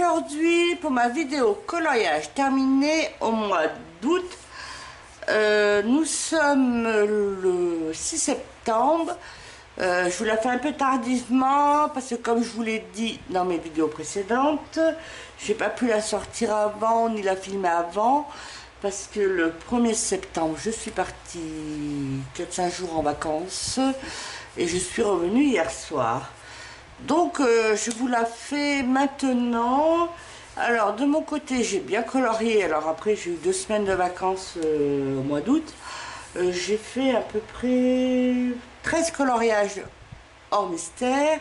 Aujourd'hui pour ma vidéo coloriage terminée au mois d'août. Nous sommes le 6 septembre. Je vous la fais un peu tardivement parce que comme je vous l'ai dit dans mes vidéos précédentes, j'ai pas pu la sortir avant ni la filmer avant parce que le 1er septembre je suis partie 4-5 jours en vacances et je suis revenue hier soir. Donc je vous la fais maintenant. Alors de mon côté j'ai bien colorié. Alors après j'ai eu 2 semaines de vacances au mois d'août. J'ai fait à peu près 13 coloriages hors mystère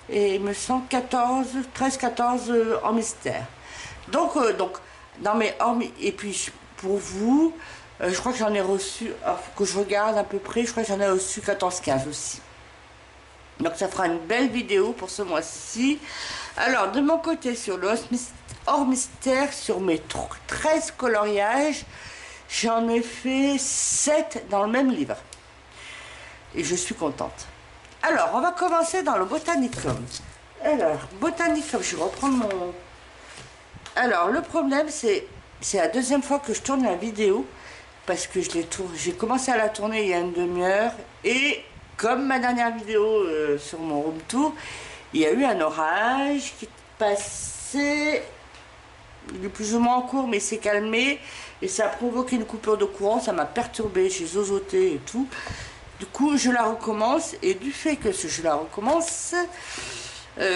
et il me semble 13-14 en mystère. Donc dans mes et puis pour vous, je crois que j'en ai reçu, faut que je regarde à peu près, je crois que j'en ai reçu 14-15 aussi. Donc ça fera une belle vidéo pour ce mois-ci. Alors de mon côté sur le hors mystère, sur mes 13 coloriages, j'en ai fait 7 dans le même livre. Et je suis contente. Alors on va commencer dans le Botanicum. Alors Botanicum, je vais reprendre mon... Alors le problème c'est la deuxième fois que je tourne la vidéo. Parce que j'ai commencé à la tourner il y a une demi-heure. Et comme ma dernière vidéo sur mon room tour, il y a eu un orage qui passait, il est plus ou moins en cours, mais il s'est calmé et ça a provoqué une coupure de courant, ça m'a perturbé, j'ai zozoté et tout. Du coup, je la recommence et du fait que je la recommence,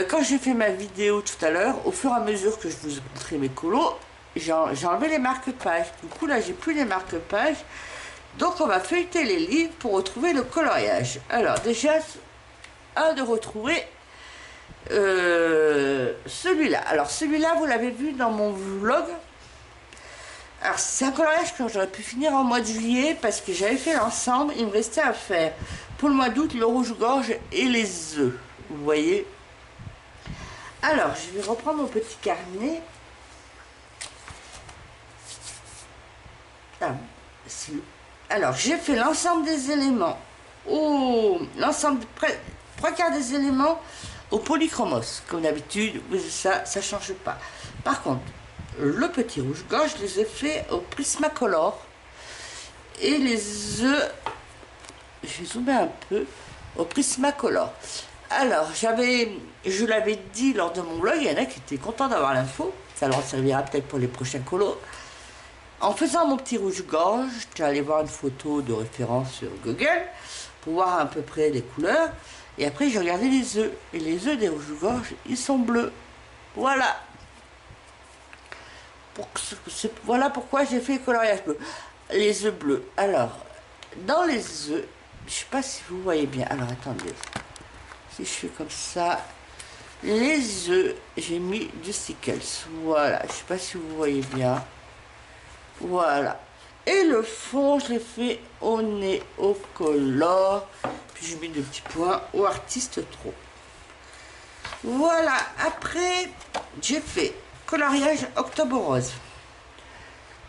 quand j'ai fait ma vidéo tout à l'heure, au fur et à mesure que je vous ai montré mes colos, j'ai enlevé les marque-pages. Du coup, là, j'ai plus les marque-pages. Donc on va feuilleter les livres pour retrouver le coloriage. Alors déjà, de retrouver celui-là. Alors celui-là, vous l'avez vu dans mon vlog. Alors c'est un coloriage que j'aurais pu finir en mois de juillet parce que j'avais fait l'ensemble. Il me restait à faire pour le mois d'août le rouge-gorge et les œufs. Vous voyez. Alors je vais reprendre mon petit carnet. Alors, j'ai fait l'ensemble des éléments, l'ensemble, 3/4 des éléments au polychromos. Comme d'habitude, ça ne change pas. Par contre, le petit rouge-gorge, je les ai fait au Prismacolor. Et les œufs, je vais zoomer un peu, au Prismacolor. Alors, je l'avais dit lors de mon vlog, il y en a qui étaient contents d'avoir l'info. Ça leur servira peut-être pour les prochains colos. En faisant mon petit rouge-gorge, je suis allé voir une photo de référence sur Google pour voir à peu près les couleurs. Et après, j'ai regardé les œufs. Et les œufs des rouges-gorges, ils sont bleus. Voilà. Voilà pourquoi j'ai fait le coloriage bleu. Les œufs bleus. Alors, dans les œufs, je ne sais pas si vous voyez bien. Alors, attendez. Si je fais comme ça, les œufs, j'ai mis du stickles. Voilà. Je ne sais pas si vous voyez bien. Voilà. Et le fond, je l'ai fait au nez, au color. Puis j'ai mis des petits points au artiste trop. Voilà. Après, j'ai fait coloriage Octobre Rose.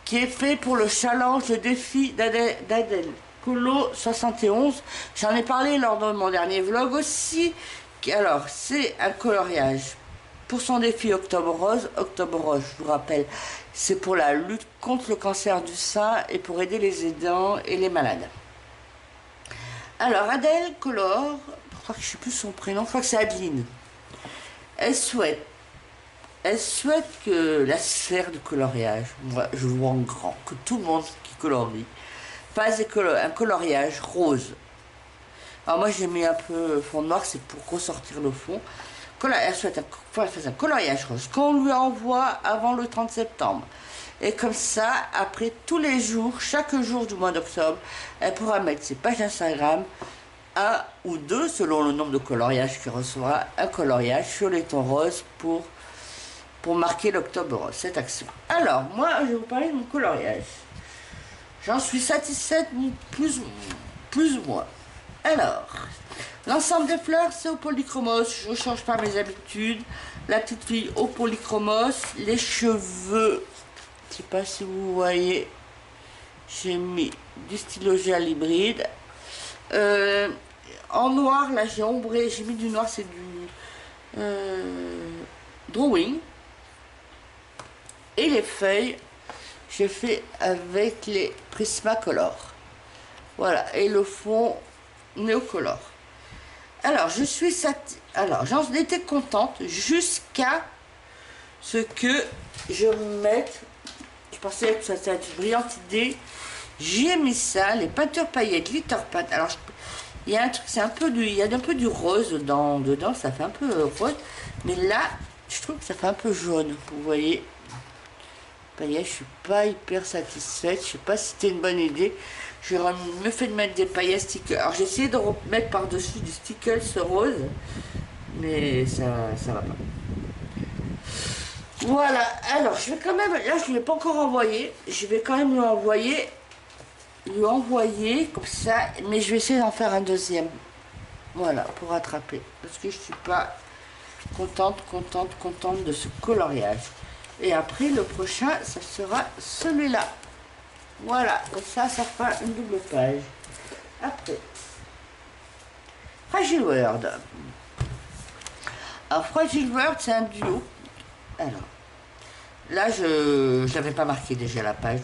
Qui est fait pour le challenge, le défi d'Adèle Colo 71. J'en ai parlé lors de mon dernier vlog aussi. Alors, c'est un coloriage pour son défi Octobre Rose. Octobre Rose, je vous rappelle, c'est pour la lutte contre le cancer du sein et pour aider les aidants et les malades. Alors, Adèle Color, je crois que je ne sais plus son prénom, je crois que c'est Adeline. Elle souhaite que la sphère de coloriage, moi je vois en grand, que tout le monde qui colorie fasse un coloriage rose. Alors moi j'ai mis un peu fond noir, c'est pour ressortir le fond. Elle souhaite faire un coloriage rose qu'on lui envoie avant le 30 septembre. Et comme ça, après tous les jours, chaque jour du mois d'octobre, elle pourra mettre ses pages Instagram un ou deux, selon le nombre de coloriages qu'il recevra, un coloriage sur les tons roses pour marquer l'Octobre Rose, cette action. Alors, moi, je vais vous parler de mon coloriage. J'en suis satisfaite, plus ou moins. Alors, l'ensemble des fleurs, c'est au polychromos. Je ne change pas mes habitudes. La petite fille au polychromos. Les cheveux, je ne sais pas si vous voyez, j'ai mis du stylo gel hybride. En noir, là, j'ai ombré, j'ai mis du noir, c'est du drawing. Et les feuilles, j'ai fait avec les Prismacolor. Voilà, et le fond Neocolor. Alors, j'en étais contente jusqu'à ce que je mette, je pensais que ça c'était une brillante idée, j'ai mis ça, les peintures paillettes, glitter paint. Alors, il y a un truc, c'est un peu il y a un peu du rose dedans, ça fait un peu rose, mais là, je trouve que ça fait un peu jaune, vous voyez. Paillettes, je suis pas hyper satisfaite, je sais pas si c'était une bonne idée. J'aurais mieux fait de mettre des paillettes stickers. Alors j'ai essayé de remettre par-dessus du stickers rose, mais ça va pas. Voilà, alors je vais quand même, là je ne l'ai pas encore envoyé, je vais quand même lui envoyer comme ça, mais je vais essayer d'en faire un deuxième. Voilà, pour rattraper, parce que je suis pas contente de ce coloriage. Et après le prochain, ça sera celui-là. Voilà, comme ça fera une double page. Après, Fragile World. Alors, Fragile World, c'est un duo. Alors, là, je n'avais pas marqué déjà la page,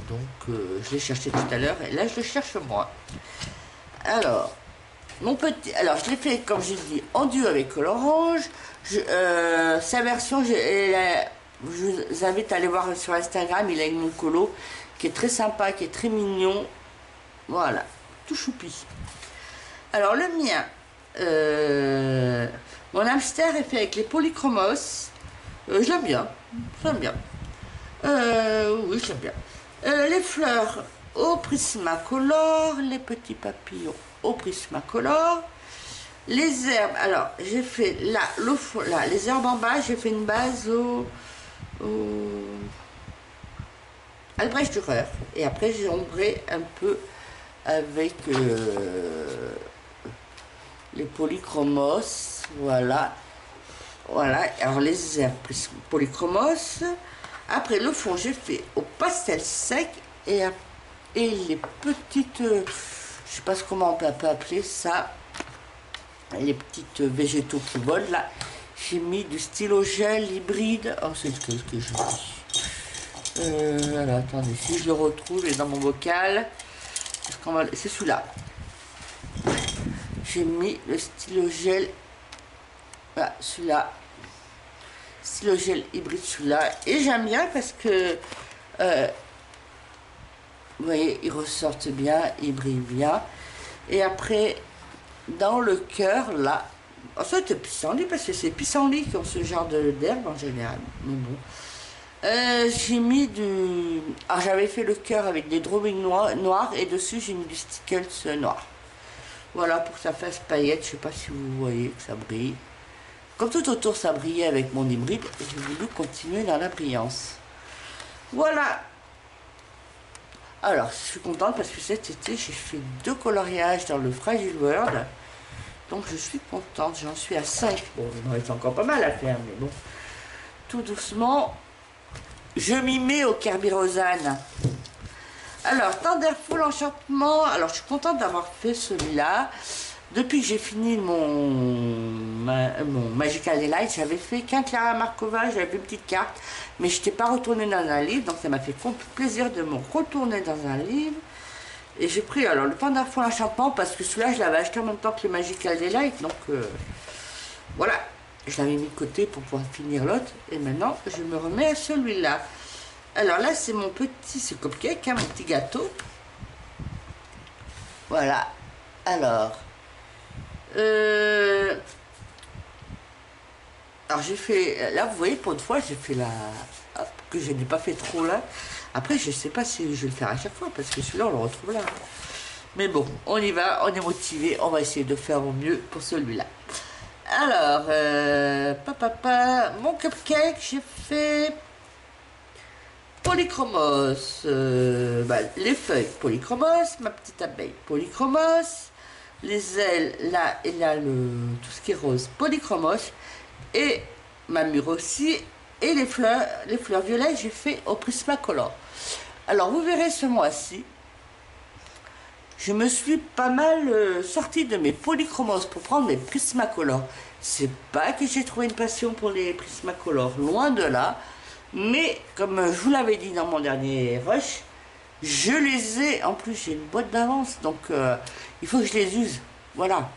donc je l'ai cherché tout à l'heure, et là, je le cherche moi. Alors, je l'ai fait, comme j'ai dit, en duo avec l'orange. Sa version, je vous invite à aller voir sur Instagram, il a une colo qui est très sympa, qui est très mignon. Voilà, tout choupi. Alors le mien, mon hamster est fait avec les polychromos. Je l'aime bien, oui, j'aime bien. Les fleurs au Prismacolor, les petits papillons au Prismacolor. Les herbes, alors j'ai fait là, les herbes en bas, j'ai fait une base au Albrecht Dürer, et après j'ai ombré un peu avec les polychromos. Voilà, alors les herbes polychromos. Après le fond, j'ai fait au pastel sec, et les petites, je sais pas comment on peut appeler ça, les petites végétaux qui volent là. J'ai mis du stylo gel hybride. Oh, c'est ce que je dis. Alors, attendez, si je le retrouve, il est dans mon bocal. C'est celui-là. J'ai mis le stylo gel. Voilà, celui-là. Stylo gel hybride, celui-là. Et j'aime bien parce que, vous voyez, ils ressortent bien, ils brillent bien. Et après, dans le cœur, là, oh, ça c'était pissenlit, parce que c'est pissenlit qui ont ce genre d'herbe en général. Mais bon. J'ai mis du... Alors j'avais fait le cœur avec des drawings noirs, et dessus j'ai mis du stickers noir. Voilà, pour que ça fasse paillettes. Je sais pas si vous voyez que ça brille. Comme tout autour ça brillait avec mon hybride, j'ai voulu continuer dans la brillance. Voilà. Alors je suis contente parce que cet été j'ai fait 2 coloriages dans le Fragile World. Donc je suis contente, j'en suis à 5. Bon, il me reste encore pas mal à faire, mais bon. Tout doucement, je m'y mets au Kerberosan. Alors, Thunderful Enchantement. Alors, je suis contente d'avoir fait celui-là. Depuis que j'ai fini mon Magical Delight, j'avais fait qu'un Clara Markova, j'avais fait une petite carte, mais je n'étais pas retournée dans un livre, donc ça m'a fait plaisir de me retourner dans un livre. Et j'ai pris alors le Thunderful Enchantement, parce que celui-là, je l'avais acheté en même temps que le Magical Delight, donc voilà. Je l'avais mis de côté pour pouvoir finir l'autre, et maintenant, je me remets à celui-là. Alors là, c'est mon petit, c'est cupcake, hein, mon petit gâteau. Voilà. Alors, j'ai fait, là vous voyez, pour une fois j'ai fait hop, que je n'ai pas fait trop là. Après je sais pas si je vais le faire à chaque fois, parce que celui-là on le retrouve là. Mais bon, on y va, on est motivé, on va essayer de faire au mieux pour celui-là. Alors, mon cupcake, j'ai fait polychromos, les feuilles polychromos, ma petite abeille polychromos, les ailes là et là, tout ce qui est rose polychromos, et ma mûre aussi, et les fleurs violettes, j'ai fait au Prismacolor. Alors, vous verrez ce mois-ci, je me suis pas mal sortie de mes polychromos pour prendre mes Prismacolor. C'est pas que j'ai trouvé une passion pour les Prismacolor, loin de là. Mais comme je vous l'avais dit dans mon dernier rush, je les ai, en plus j'ai une boîte d'avance, donc il faut que je les use. Voilà.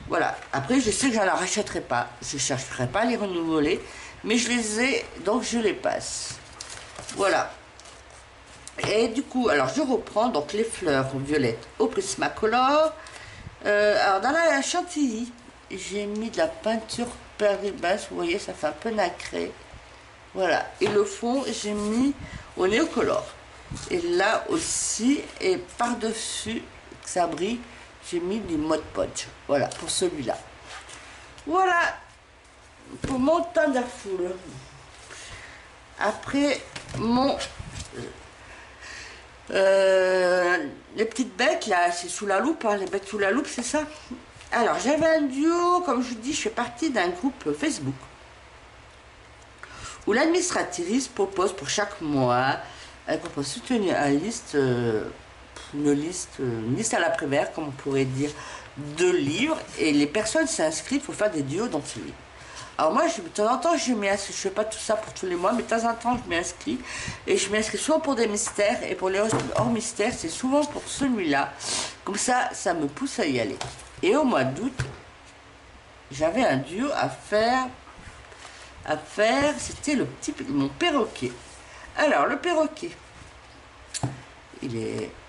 Voilà. Après, je sais que je ne la rachèterai pas. Je ne chercherai pas à les renouveler, mais je les ai, donc je les passe. Voilà. Et du coup, alors je reprends donc les fleurs violettes au Prismacolor. Alors dans la chantilly, j'ai mis de la peinture perlée basse, vous voyez, ça fait un peu nacré. Voilà, et le fond, j'ai mis au néocolor. Et là aussi, et par-dessus, que ça brille, j'ai mis du Mod Podge. Voilà, pour celui-là. Voilà, pour mon Thunderful. Après, les petites bêtes, là, c'est sous la loupe, hein, les bêtes sous la loupe, c'est ça. Alors, j'avais un duo, comme je vous dis, je fais partie d'un groupe Facebook où l'administratrice propose pour chaque mois, elle propose soutenir une liste à l'après-vert, comme on pourrait dire, de livres, et les personnes s'inscrivent pour faire des duos dans ce livre. Alors moi, de temps en temps, je fais pas tout ça pour tous les mois, mais de temps en temps, je m'inscris, et je m'inscris souvent pour des mystères, et pour les hors mystères, c'est souvent pour celui-là. Comme ça me pousse à y aller. Et au mois d'août, j'avais un duo à faire, c'était mon perroquet. Alors le perroquet,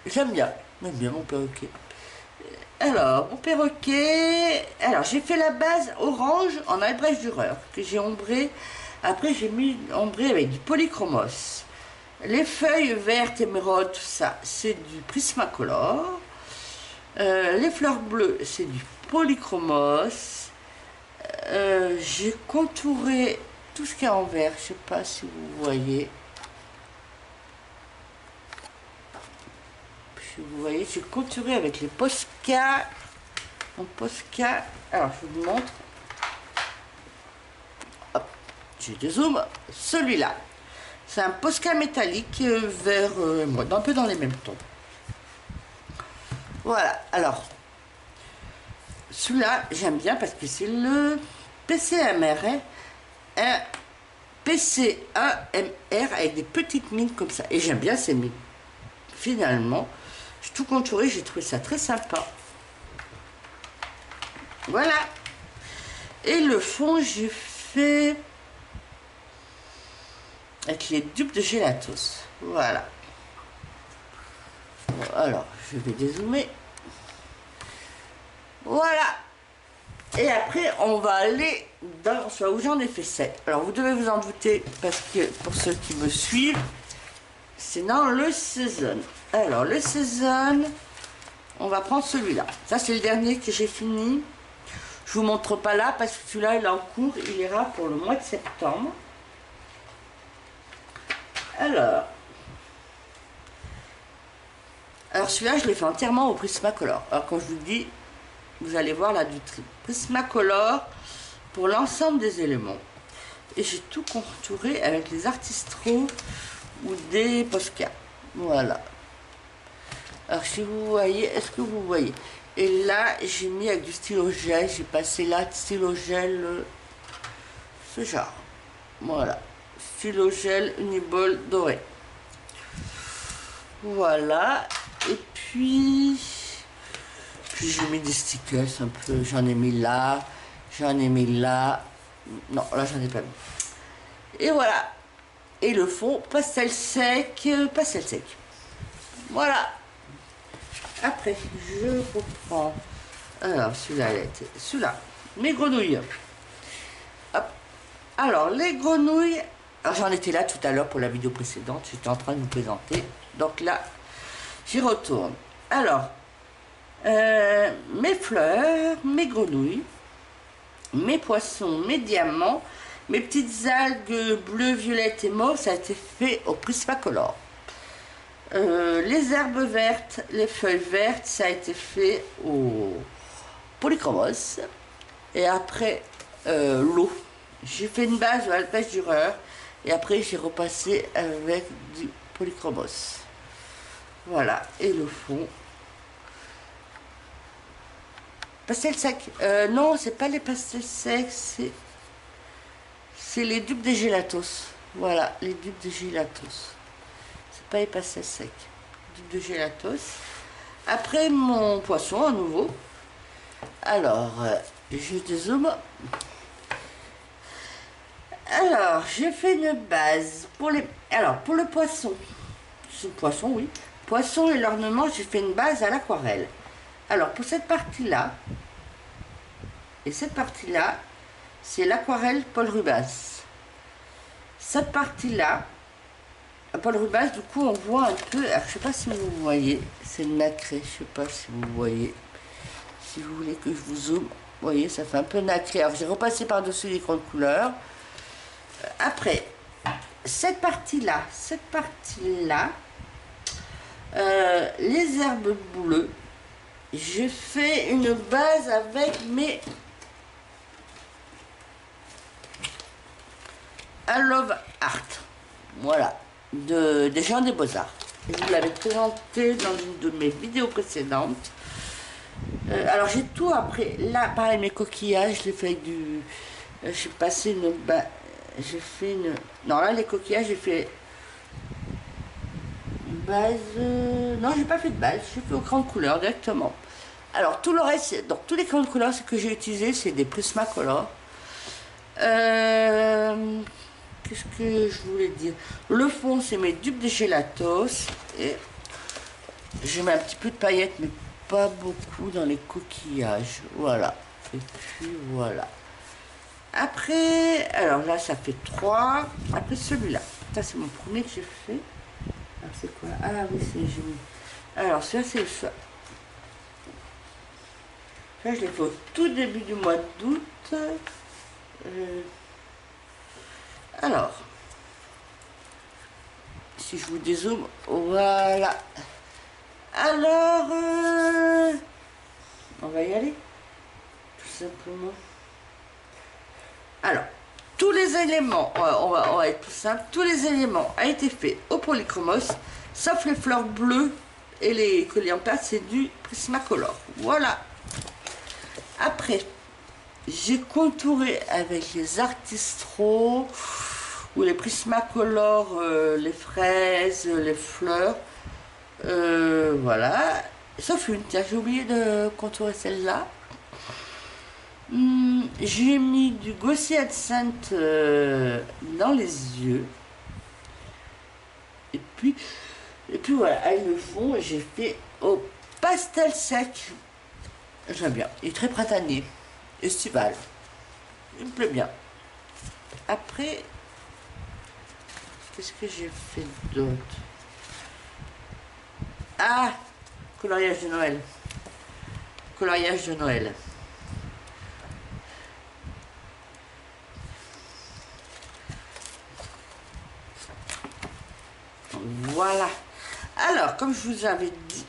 j'aime bien mon perroquet. Alors mon perroquet, alors j'ai fait la base orange en Albrecht Dürer que j'ai ombré. Après j'ai mis ombré avec du polychromos. Les feuilles vertes émeraude, tout ça, c'est du Prismacolor. Les fleurs bleues, c'est du polychromos. J'ai contouré tout ce qui est en vert, je sais pas si vous voyez. Si vous voyez, j'ai contouré avec les Posca. Mon Posca, alors je vous montre. Hop, j'ai des zooms. Celui-là, c'est un Posca métallique vert, un peu dans les mêmes tons. Voilà, alors celui-là, j'aime bien parce que c'est le PCMR, un PC1MR avec des petites mines comme ça. Et j'aime bien ces mines. Finalement, j'ai tout contouré, j'ai trouvé ça très sympa. Voilà. Et le fond, j'ai fait avec les dupes de Gelatos. Voilà. Bon, alors, je vais dézoomer. Voilà. Et après, on va aller dans celui où j'en ai fait 7. Alors, vous devez vous en douter, parce que pour ceux qui me suivent, c'est dans le Season. Alors, le Season, on va prendre celui-là. Ça, c'est le dernier que j'ai fini. Je vous montre pas là, parce que celui-là, il est en cours. Il ira pour le mois de septembre. Alors celui-là, je l'ai fait entièrement au Prismacolor. Alors, quand je vous dis, vous allez voir là du Prismacolor pour l'ensemble des éléments. Et j'ai tout contouré avec les Artistro ou des Posca. Voilà. Alors si vous voyez, est-ce que vous voyez? Et là, j'ai mis avec du stylo gel, j'ai passé là stylo gel, ce genre. Voilà. Stylo gel Uniball doré. Voilà. Et puis j'ai mis des stickers un peu, j'en ai mis là, j'en ai mis là, non là j'en ai pas mis. Et voilà, et le fond pastel sec, voilà. Après je reprends, alors celui-là, mes grenouilles. Hop. Alors les grenouilles, alors j'en étais là tout à l'heure pour la vidéo précédente, j'étais en train de vous présenter, donc là j'y retourne. Alors mes fleurs, mes grenouilles, mes poissons, mes diamants, mes petites algues bleues, violettes et mauves, ça a été fait au Prismacolor. Les herbes vertes, les feuilles vertes, ça a été fait au Polychromos. Et après, l'eau. J'ai fait une base de Alpès Dürer et après j'ai repassé avec du Polychromos. Voilà, et le fond. Pastel sec. Non, c'est pas les pastels secs, c'est les dupes des gélatos. Voilà, les dupes des gélatos. C'est pas les pastels secs. Dupes de gélatos. Après mon poisson à nouveau. Alors, je dézoome. Alors, j'ai fait une base pour les. Alors, pour le poisson. C'est le poisson, oui. Poisson et l'ornement, j'ai fait une base à l'aquarelle. Alors, pour cette partie-là, et cette partie-là, c'est l'aquarelle Paul Rubens. Cette partie-là, Paul Rubens, du coup, on voit un peu. Alors, je sais pas si vous voyez, c'est nacré. Je sais pas si vous voyez. Si vous voulez que je vous zoome, vous voyez, ça fait un peu nacré. Alors, j'ai repassé par-dessus les grandes couleurs. Après, cette partie-là, les herbes bleues, j'ai fait une base avec mes I Love Art, voilà, des gens des Beaux-Arts. Je vous l'avais présenté dans une de mes vidéos précédentes. Alors j'ai tout après, là pareil mes coquillages, j'ai fait du, j'ai passé une, j'ai fait une, non là les coquillages j'ai fait une base, non j'ai pas fait de base, j'ai fait aux grandes couleurs directement. Alors tout le reste, donc tous les grandes couleurs ce que j'ai utilisé c'est des Prismacolor. Qu'est-ce que je voulais dire, le fond c'est mes dupes de gélatos et je mets un petit peu de paillettes mais pas beaucoup dans les coquillages, voilà, et puis voilà. Après, alors là ça fait 3. Après celui-là, ça c'est mon premier que j'ai fait. Alors c'est quoi? Ah oui, c'est joli. Alors ça c'est ça. Ça je l'ai fait au tout début du mois d'août. Alors, si je vous dézoome, voilà. Alors, on va y aller, tout simplement. Alors, tous les éléments, on va être plus simple, tous les éléments ont été faits au Polychromos, sauf les fleurs bleues et les colliers en pâte, c'est du Prismacolor. Voilà. Après, j'ai contouré avec les Artistro ou les Prismacolor, les fraises, les fleurs. Voilà. Sauf une, tiens, j'ai oublié de contourer celle-là. J'ai mis du Gossi Absinthe dans les yeux. Et puis voilà, avec le fond, j'ai fait au pastel sec. J'aime bien. Il est très printanier. Estival. Il me plaît bien. Après, qu'est-ce que j'ai fait d'autre? Ah, coloriage de Noël. Coloriage de Noël. Voilà. Alors, comme je vous avais dit,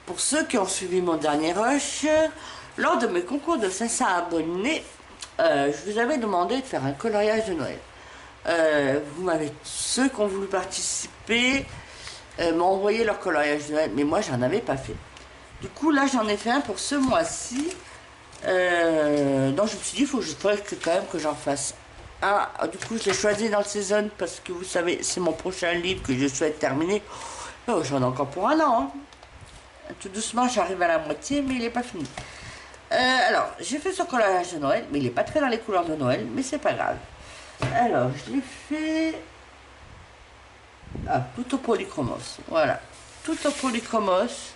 pour ceux qui ont suivi mon dernier rush, lors de mes concours de 500 abonnés, je vous avais demandé de faire un coloriage de Noël. Vous m'avez, ceux qui ont voulu participer, m'ont envoyé leur coloriage de Noël, mais moi j'en avais pas fait. Du coup là j'en ai fait un pour ce mois-ci. Donc je me suis dit, il faut quand même que j'en fasse un. Du coup je l'ai choisi dans le saison parce que vous savez, c'est mon prochain livre que je souhaite terminer. Oh, j'en ai encore pour un an. Hein. Tout doucement j'arrive à la moitié, mais il n'est pas fini. Alors j'ai fait ce coloriage de Noël, mais il n'est pas très dans les couleurs de Noël, mais c'est pas grave. Alors je l'ai fait tout au Polychromos. Voilà, tout au Polychromos.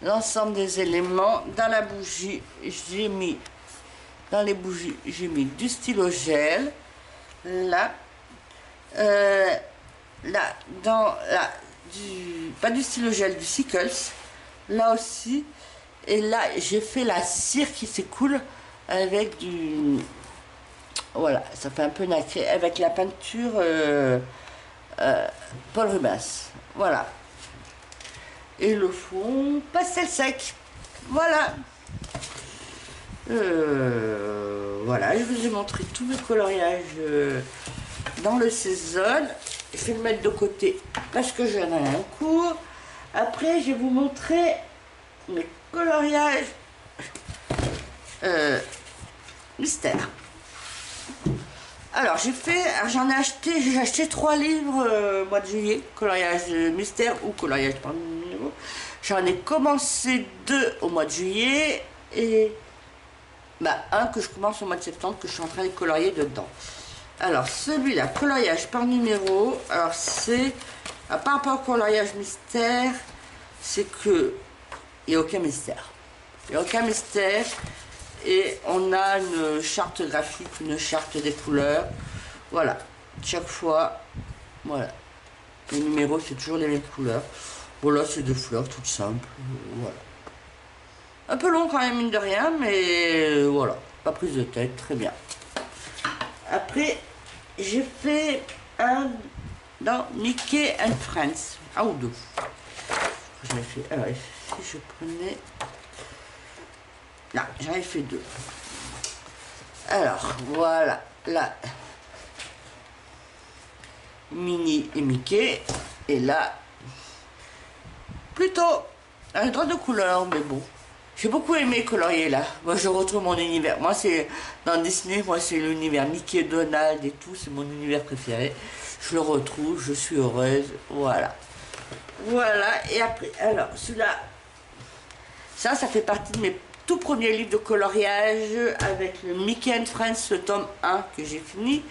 L'ensemble des éléments. Dans la bougie, j'ai mis, dans les bougies, j'ai mis du stylo gel. Là, là, pas du stylo gel, du Sickles. là aussi. Et là, j'ai fait la cire qui s'écoule avec du... Voilà, ça fait un peu nacré, avec la peinture Paul Rubens. Voilà. Et le fond, pastel sec. Voilà. Voilà, je vous ai montré tous mes coloriages dans le saison. Je vais le mettre de côté parce que j'en ai un cours. Après, je vais vous montrer mes coloriages mystère. Alors, j'ai acheté 3 livres au mois de juillet, coloriage mystère ou coloriage par numéro. J'en ai commencé 2 au mois de juillet et un que je commence au mois de septembre, que je suis en train de colorier dedans. Alors celui-là, coloriage par numéro, alors c'est, par rapport au coloriage mystère, c'est que il n'y a aucun mystère. Il n'y a aucun mystère et on a une charte graphique, une charte des couleurs. Voilà, chaque fois, voilà. Les numéros, c'est toujours les mêmes couleurs. Voilà, c'est des fleurs toutes simples, voilà. Un peu long quand même, mine de rien, mais voilà, pas prise de tête, très bien. Après, j'ai fait un dans Mickey and Friends, un ou deux. J'en ai fait, alors si je prenais... Là, j'en ai fait 2. Alors, voilà, là, Minnie et Mickey, et là, plutôt un drôle de couleur, mais bon. J'ai beaucoup aimé colorier là. Moi je retrouve mon univers. Moi c'est dans Disney, moi c'est l'univers Mickey, Donald et tout, c'est mon univers préféré. Je le retrouve, je suis heureuse. Voilà. Voilà. Et après, alors celui-là, ça fait partie de mes tout premiers livres de coloriage avec le Mickey and Friends, le tome 1 que j'ai fini.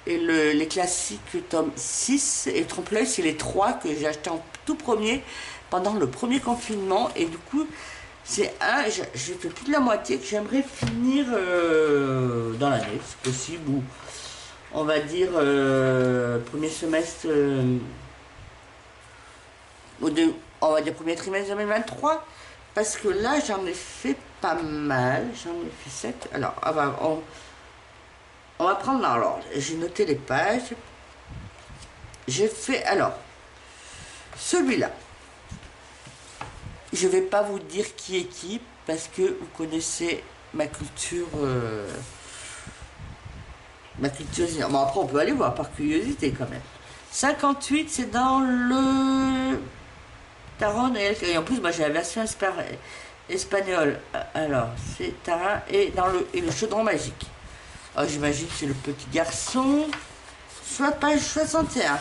Et les classiques tome 6 et Trompe-l'œil, c'est les 3 que j'ai acheté en tout premier pendant le premier confinement. Et du coup, c'est j'ai fait plus de la moitié que j'aimerais finir dans l'année, c'est possible, ou on va dire premier semestre, on va dire premier trimestre 2023, parce que là j'en ai fait pas mal, j'en ai fait 7. Alors, on va prendre dans l'ordre. J'ai noté les pages. J'ai fait, alors, celui-là. Je ne vais pas vous dire qui est qui, parce que vous connaissez ma culture. Bon, après, on peut aller voir par curiosité quand même. 58, c'est dans le Taran et en plus, moi j'ai la version espagnole. Alors, c'est Taran et le chaudron magique. Alors, j'imagine que c'est le petit garçon. Soit page 61.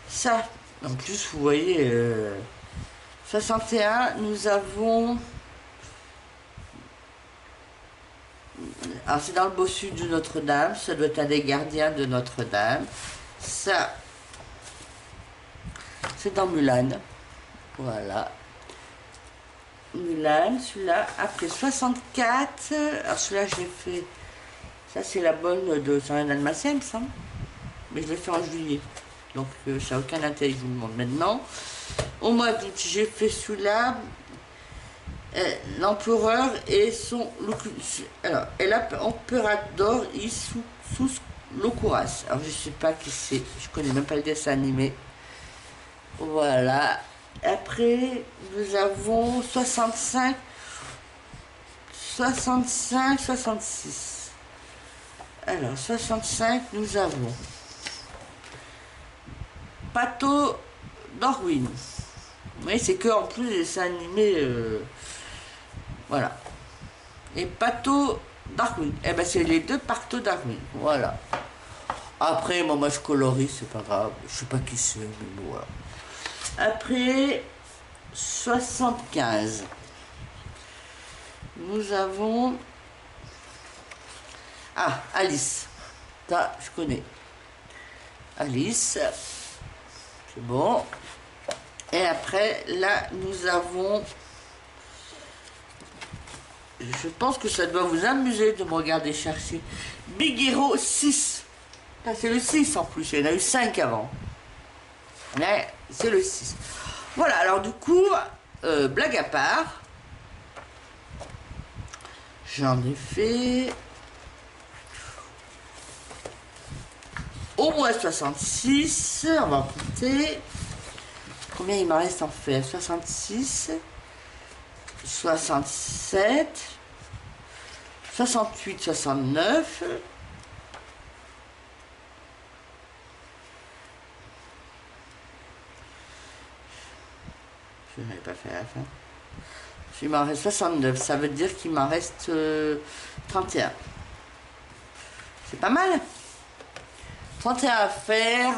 Ça, en plus, vous voyez. 61, nous avons... Alors c'est dans le bossu de Notre-Dame, ça doit être un des gardiens de Notre-Dame. Ça, c'est dans Mulan. Voilà. Mulan, celui-là. Après 64, alors celui-là j'ai fait... Ça c'est la bonne de Saint-Dalmatien, il me semble. Mais je l'ai fait en juillet. Donc ça n'a aucun intérêt, je vous le montre maintenant. Au mois d'août, j'ai fait celui-là, l'empereur et son... Alors, et l'emperador sous Locuras. Alors, je sais pas qui c'est, je connais même pas le dessin animé. Voilà. Après, nous avons 65, 66. Alors, 65, nous avons Pato Darwin. Oui, c'est que en plus des dessins animés, voilà. Et Pato Darwin. Eh ben c'est les deux Pato Darwin. Voilà. Après, moi je colorie, c'est pas grave. Je sais pas qui c'est, mais bon, voilà. Après 75, nous avons Alice. Ça, je connais. Alice. C'est bon. Et après, là, nous avons... Je pense que ça doit vous amuser de me regarder chercher. Big Hero 6. C'est le 6 en plus. Il y en a eu 5 avant. Mais c'est le 6. Voilà, alors du coup, blague à part, j'en ai fait au moins 66, on va en compter. Combien il m'en reste en faire? 66, 67, 68, 69. Je n'avais pas fait à la fin. Il m'en reste 69, ça veut dire qu'il m'en reste 31. C'est pas mal. 31 à faire.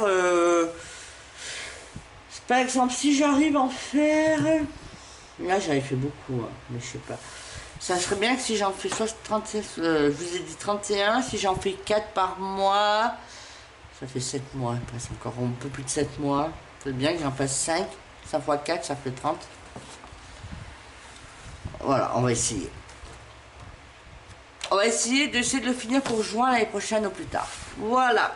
Par exemple, si j'arrive à en faire... Là, j'avais fait beaucoup, hein, mais je sais pas. Ça serait bien que si j'en fais 36, je vous ai dit 31, si j'en fais 4 par mois, ça fait 7 mois, il passe encore un peu plus de 7 mois. C'est bien que j'en fasse 5, 5 fois 4, ça fait 30. Voilà, on va essayer. On va essayer de le finir pour juin l'année prochaine au plus tard. Voilà.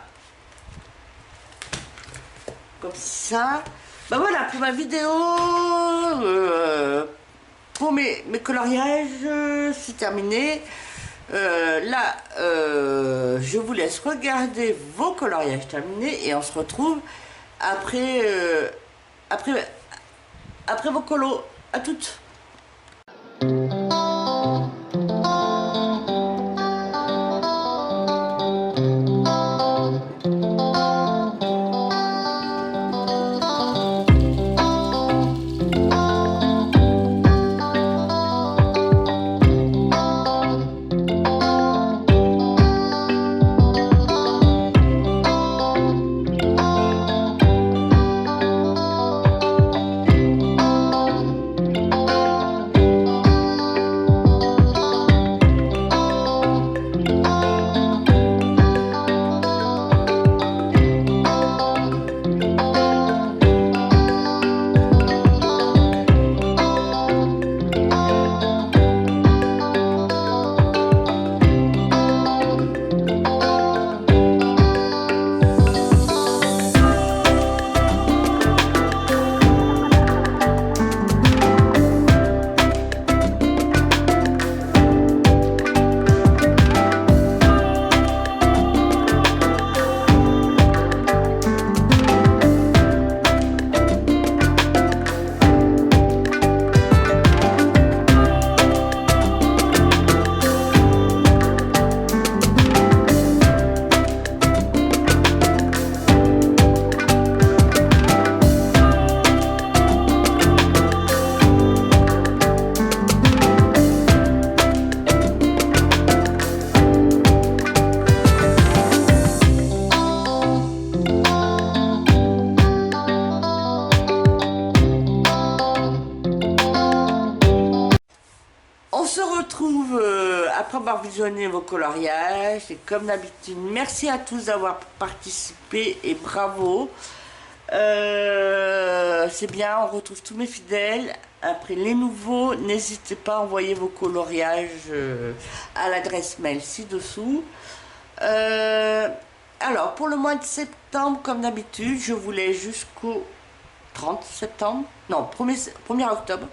Comme ça. Ben voilà, pour ma vidéo, pour mes coloriages, c'est terminé. Là, je vous laisse regarder vos coloriages terminés et on se retrouve après, après vos colos. À toutes. On se retrouve après avoir visionné vos coloriages et comme d'habitude, merci à tous d'avoir participé et bravo. C'est bien, on retrouve tous mes fidèles. Après les nouveaux, n'hésitez pas à envoyer vos coloriages à l'adresse mail ci-dessous. Alors, pour le mois de septembre, comme d'habitude, je voulais jusqu'au 30 septembre, non, 1er octobre.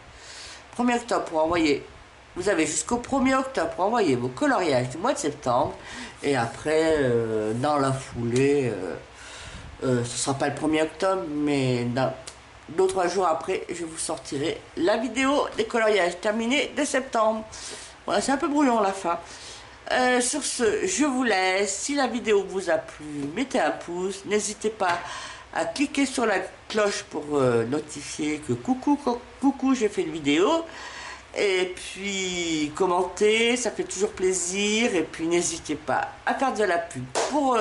1er octobre pour envoyer. Vous avez jusqu'au 1er octobre pour envoyer vos coloriages du mois de septembre. Et après, dans la foulée, ce ne sera pas le 1er octobre, mais dans 2-3 jours après, je vous sortirai la vidéo des coloriages terminés de septembre. Voilà, c'est un peu brouillon à la fin. Sur ce, je vous laisse. Si la vidéo vous a plu, mettez un pouce. N'hésitez pas à cliquer sur la cloche pour notifier que coucou, j'ai fait une vidéo. Et puis commenter, ça fait toujours plaisir. Et puis n'hésitez pas à faire de la pub pour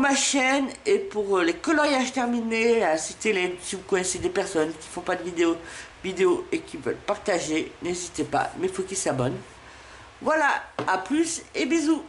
ma chaîne et pour les coloriages terminés. Si vous connaissez des personnes qui font pas de vidéos et qui veulent partager, n'hésitez pas, mais il faut qu'ils s'abonnent. Voilà, à plus et bisous.